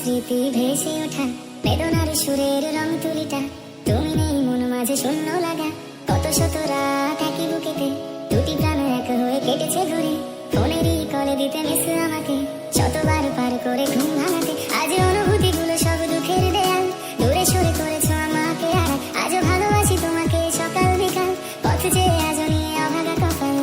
স্মৃতি ভেসে ওঠা বেদনার সুরের রং তুলিটা তুমি নেই মন মাঝে শূন্য লাগা কত শত রাত একই বুকেতে দুটি প্রাণ এক হয়ে কেটেছে ঘুরে ফোনেরই কলে দিতে মিস আমাকে শতবার পার করে ঘুম ভাঙাতে আজ অনুভূতিগুলো সব দুঃখের দেয়াল দূরে সরে করেছো আমাকে আর আজও ভালোবাসি তোমাকে সকাল বিকাল পথ যে আজ নিয়ে অভাগা কপাল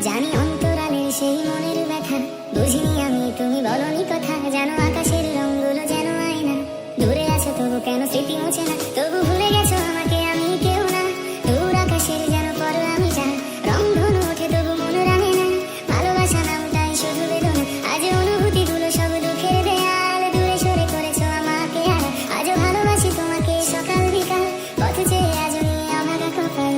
জানি অন্তরালের সেই মনের ব্যথা বুঝিনি আমি তুমি বলনি কথা জানো আকাশের রঙগুলো যেন আয়না দূরে আছো তবু কেন স্মৃতি মুছে না তবু ভুলে গেছো আমাকে আমি কেউ না দূর আকাশের যেন পর আমি যা রংধনু ওঠে তবু মন রাঙে না ভালোবাসা নামটাই শুধু বেদনা আজ অনুভূতিগুলো সব দুঃখের দেয়াল দূরে সরে করেছো আমাকে আর আজও ভালোবাসি তোমাকে সকাল বিকাল পথ চেয়ে আজ নিয়ে অভাগা কপাল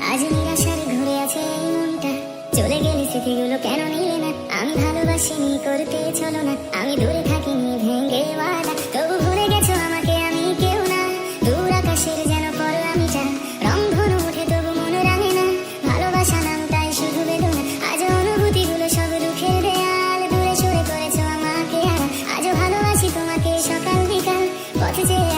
আজ নিরাশার ঘুরে আছে এই মনটা চলে গেলে স্মৃতিগুলো কেন নিলে না আমি ভালোবাসিনি করতে চলো না আমি দূরে থাকিনি ভেঙে ওয়াদা তবু ভুলে গেছো আমাকে আমি কেউ না দূর আকাশের যেন পর আমি যা রংধনু ওঠে তবু মন রাঙে না ভালোবাসা নামটাই শুধু বেদনা আজ অনুভূতিগুলো সব দুঃখের দেয়াল দূরে সরে করেছো আমাকে আর আজও ভালোবাসি তোমাকে সকাল বিকাল পথে যে